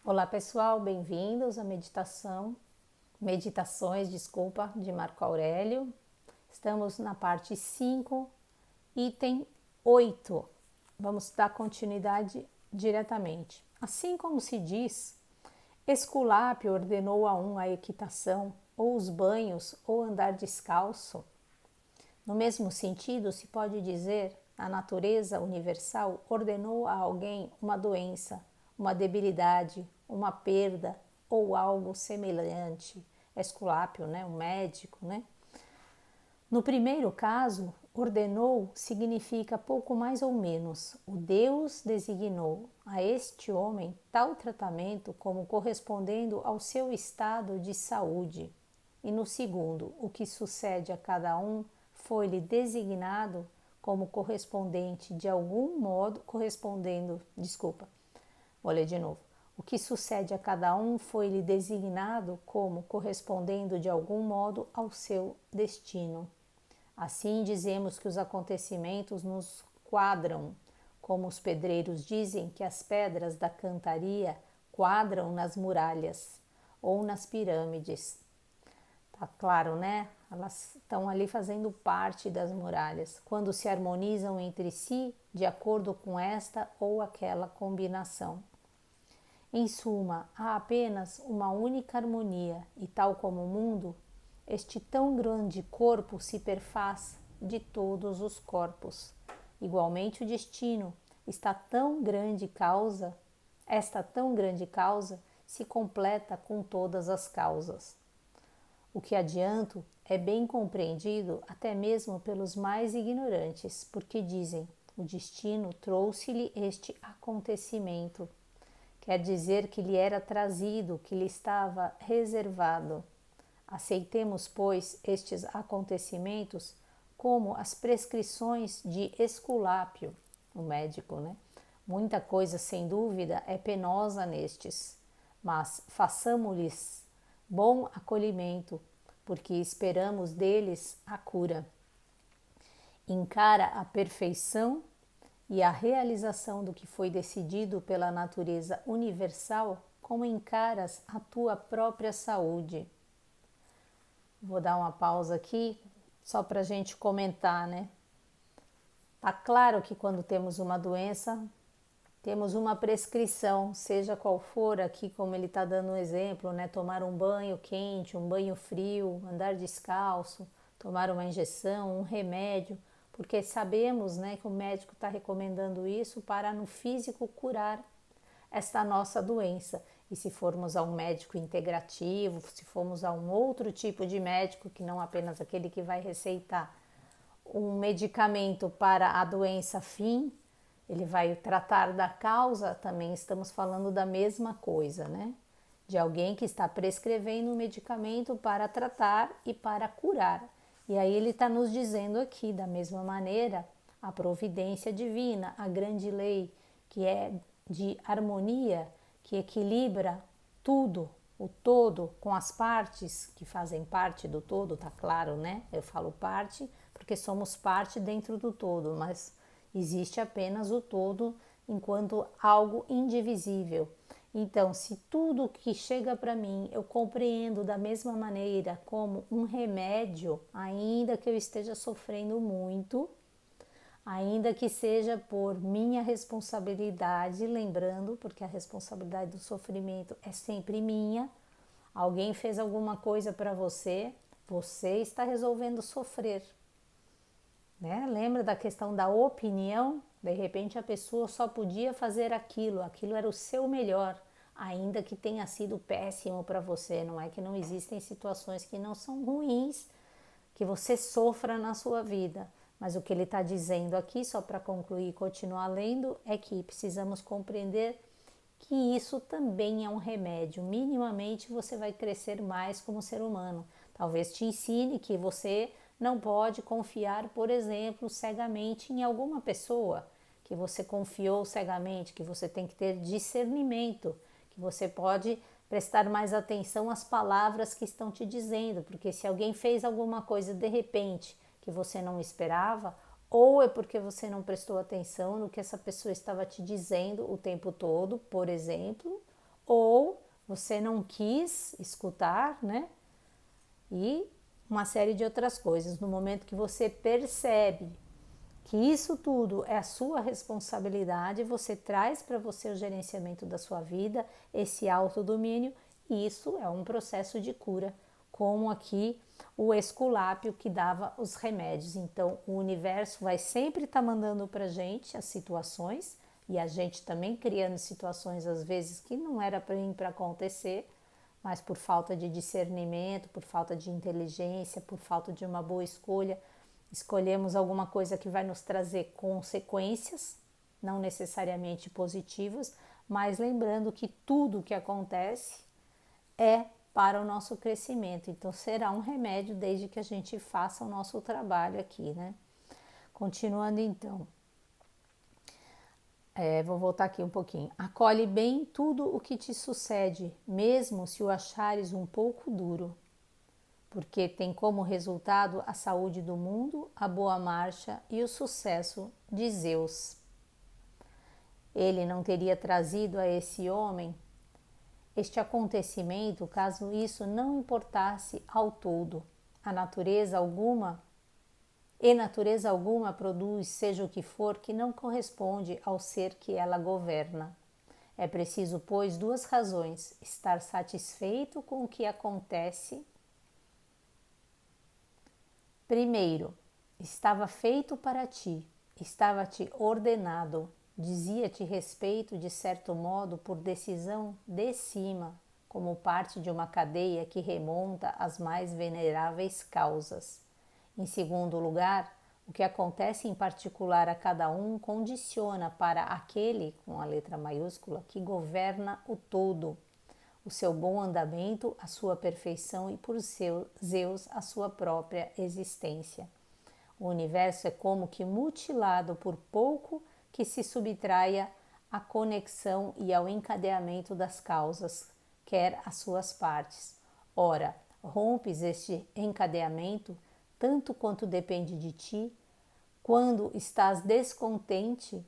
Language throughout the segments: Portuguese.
Olá pessoal, bem-vindos à meditações, de Marco Aurélio. Estamos na parte 5, item 8. Vamos dar continuidade diretamente. Assim como se diz, Esculápio ordenou a um a equitação, ou os banhos, ou andar descalço. No mesmo sentido, se pode dizer, a natureza universal ordenou a alguém uma doença, uma debilidade, uma perda ou algo semelhante. Esculápio, né? O médico, né? No primeiro caso, ordenou significa pouco mais ou menos. O Deus designou a este homem tal tratamento como correspondendo ao seu estado de saúde. E no segundo, o que sucede a cada um foi-lhe designado como correspondente de algum modo, vou ler de novo. O que sucede a cada um foi-lhe designado como correspondendo de algum modo ao seu destino. Assim dizemos que os acontecimentos nos quadram, como os pedreiros dizem que as pedras da cantaria quadram nas muralhas ou nas pirâmides. Tá claro, né? Elas estão ali fazendo parte das muralhas, quando se harmonizam entre si de acordo com esta ou aquela combinação. Em suma, há apenas uma única harmonia, e tal como o mundo, este tão grande corpo se perfaz de todos os corpos. Igualmente o destino, esta tão grande causa se completa com todas as causas. O que adianto é bem compreendido até mesmo pelos mais ignorantes, porque dizem: o destino trouxe-lhe este acontecimento. Quer dizer que lhe era trazido, que lhe estava reservado. Aceitemos, pois, estes acontecimentos como as prescrições de Esculápio, o médico, né? Muita coisa, sem dúvida, é penosa nestes, mas façamo-lhes bom acolhimento, porque esperamos deles a cura. Encara a perfeição e a realização do que foi decidido pela natureza universal como encaras a tua própria saúde. Vou dar uma pausa aqui só para a gente comentar, né? Tá claro que quando temos uma doença, temos uma prescrição, seja qual for, aqui como ele está dando um exemplo, né? Tomar um banho quente, um banho frio, andar descalço, tomar uma injeção, um remédio, porque sabemos, né, que o médico está recomendando isso para no físico curar esta nossa doença. E se formos a um médico integrativo, se formos a um outro tipo de médico, que não apenas aquele que vai receitar um medicamento para a doença fim, ele vai tratar da causa, também estamos falando da mesma coisa, né? De alguém que está prescrevendo um medicamento para tratar e para curar. E aí ele está nos dizendo aqui, da mesma maneira, a providência divina, a grande lei, que é de harmonia, que equilibra tudo, o todo, com as partes que fazem parte do todo, tá claro, né? Eu falo parte porque somos parte dentro do todo, mas existe apenas o todo enquanto algo indivisível. Então, se tudo que chega para mim eu compreendo da mesma maneira como um remédio, ainda que eu esteja sofrendo muito, ainda que seja por minha responsabilidade, lembrando, porque a responsabilidade do sofrimento é sempre minha. Alguém fez alguma coisa para você, você está resolvendo sofrer, né? Lembra da questão da opinião? De repente a pessoa só podia fazer aquilo, aquilo era o seu melhor, ainda que tenha sido péssimo para você. Não é que não existem situações que não são ruins, que você sofra na sua vida. Mas o que ele está dizendo aqui, só para concluir e continuar lendo, é que precisamos compreender que isso também é um remédio. Minimamente você vai crescer mais como ser humano. Talvez te ensine que você não pode confiar, por exemplo, cegamente em alguma pessoa, que você confiou cegamente, que você tem que ter discernimento, que você pode prestar mais atenção às palavras que estão te dizendo, porque se alguém fez alguma coisa de repente que você não esperava, ou é porque você não prestou atenção no que essa pessoa estava te dizendo o tempo todo, por exemplo, ou você não quis escutar, né? E uma série de outras coisas. No momento que você percebe que isso tudo é a sua responsabilidade, você traz para você o gerenciamento da sua vida, esse autodomínio, e isso é um processo de cura, como aqui o Esculápio que dava os remédios. Então, o universo vai sempre estar mandando para a gente as situações, e a gente também criando situações às vezes que não era para acontecer, mas por falta de discernimento, por falta de inteligência, por falta de uma boa escolha, escolhemos alguma coisa que vai nos trazer consequências, não necessariamente positivas, mas lembrando que tudo que acontece é para o nosso crescimento. Então será um remédio desde que a gente faça o nosso trabalho aqui, né? Continuando então. Vou voltar aqui um pouquinho. Acolhe bem tudo o que te sucede, mesmo se o achares um pouco duro, porque tem como resultado a saúde do mundo, a boa marcha e o sucesso de Zeus. Ele não teria trazido a esse homem este acontecimento caso isso não importasse ao todo. A natureza alguma produz, seja o que for, que não corresponde ao ser que ela governa. É preciso, pois, duas razões: estar satisfeito com o que acontece. Primeiro, estava feito para ti, estava-te ordenado, dizia-te respeito de certo modo por decisão de cima, como parte de uma cadeia que remonta às mais veneráveis causas. Em segundo lugar, o que acontece em particular a cada um condiciona para aquele, com a letra maiúscula, que governa o todo, o seu bom andamento, a sua perfeição e por seu Zeus a sua própria existência. O universo é como que mutilado por pouco que se subtraia à conexão e ao encadeamento das causas, quer as suas partes. Ora, rompes este encadeamento tanto quanto depende de ti, quando estás descontente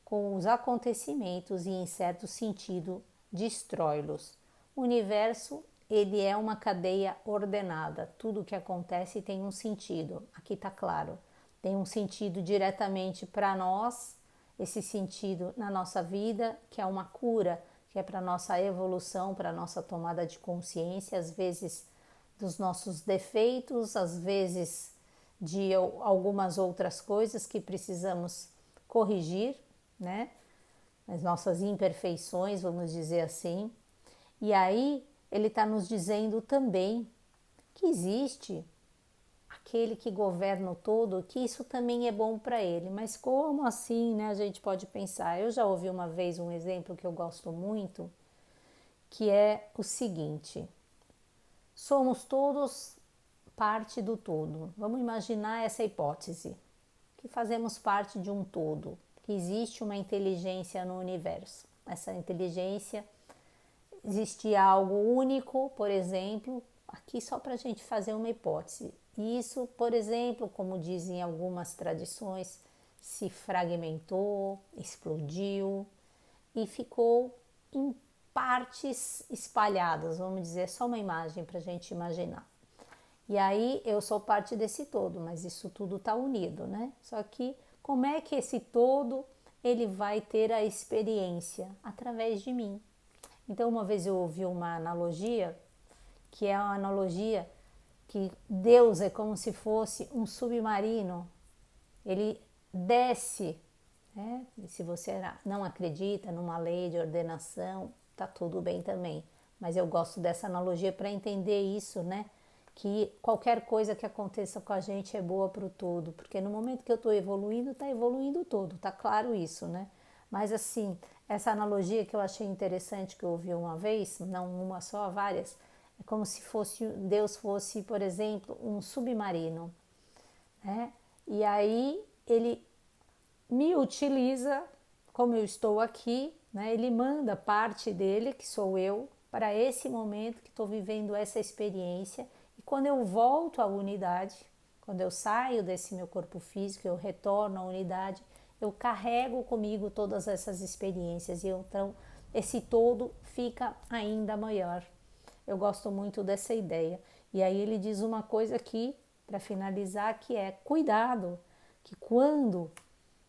com os acontecimentos e, em certo sentido, destrói-los. O universo, ele é uma cadeia ordenada. Tudo o que acontece tem um sentido. Aqui está claro. Tem um sentido diretamente para nós, esse sentido na nossa vida, que é uma cura, que é para nossa evolução, para nossa tomada de consciência, às vezes dos nossos defeitos, às vezes de algumas outras coisas que precisamos corrigir, né? As nossas imperfeições, vamos dizer assim. E aí ele está nos dizendo também que existe aquele que governa o todo, que isso também é bom para ele. Mas como assim, né? A gente pode pensar. Eu já ouvi uma vez um exemplo que eu gosto muito, que é o seguinte: somos todos parte do todo. Vamos imaginar essa hipótese, que fazemos parte de um todo, que existe uma inteligência no universo. Essa inteligência, existe algo único, por exemplo, aqui só para a gente fazer uma hipótese. Isso, por exemplo, como dizem algumas tradições, se fragmentou, explodiu e ficou em partes espalhadas, vamos dizer, só uma imagem para a gente imaginar. E aí eu sou parte desse todo, mas isso tudo está unido, né? Só que como é que esse todo ele vai ter a experiência? Através de mim. Então uma vez eu ouvi uma analogia, que é uma analogia que Deus é como se fosse um submarino. Ele desce, né? E se você não acredita numa lei de ordenação, tá tudo bem também. Mas eu gosto dessa analogia para entender isso, né? Que qualquer coisa que aconteça com a gente é boa para o todo, porque no momento que eu estou evoluindo, está evoluindo o todo, tá claro isso, né? Mas assim, essa analogia que eu achei interessante, que eu ouvi uma vez, não uma só, várias, é como se fosse Deus fosse, por exemplo, um submarino, né? E aí ele me utiliza, como eu estou aqui, né? Ele manda parte dele, que sou eu, para esse momento que estou vivendo essa experiência. E quando eu volto à unidade, quando eu saio desse meu corpo físico, eu retorno à unidade, eu carrego comigo todas essas experiências e eu então esse todo fica ainda maior. Eu gosto muito dessa ideia. E aí ele diz uma coisa aqui, para finalizar, que é cuidado, que quando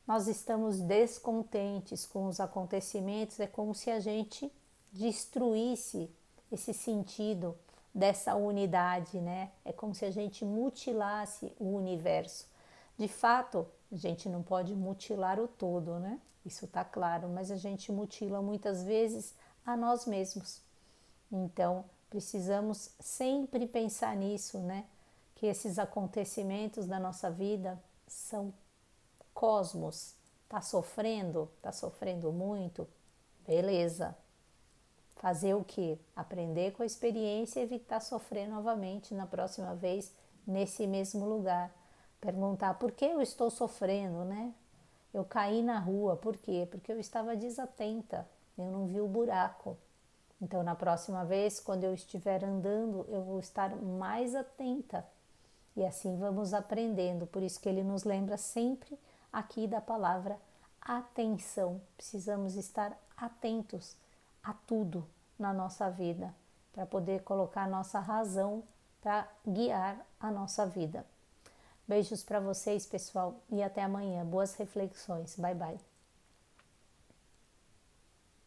nós estamos descontentes com os acontecimentos, é como se a gente destruísse esse sentido dessa unidade, né? É como se a gente mutilasse o universo. De fato, a gente não pode mutilar o todo, né? Isso tá claro, mas a gente mutila muitas vezes a nós mesmos. Então, precisamos sempre pensar nisso, né? Que esses acontecimentos da nossa vida são cosmos. Tá sofrendo? Tá sofrendo muito? Beleza. Fazer o que? Aprender com a experiência e evitar sofrer novamente na próxima vez nesse mesmo lugar. Perguntar por que eu estou sofrendo, né? Eu caí na rua, por quê? Porque eu estava desatenta, eu não vi o buraco. Então, na próxima vez, quando eu estiver andando, eu vou estar mais atenta. E assim vamos aprendendo. Por isso que ele nos lembra sempre aqui da palavra atenção. Precisamos estar atentos a tudo na nossa vida, para poder colocar a nossa razão para guiar a nossa vida. Beijos para vocês, pessoal, e até amanhã. Boas reflexões. Bye, bye.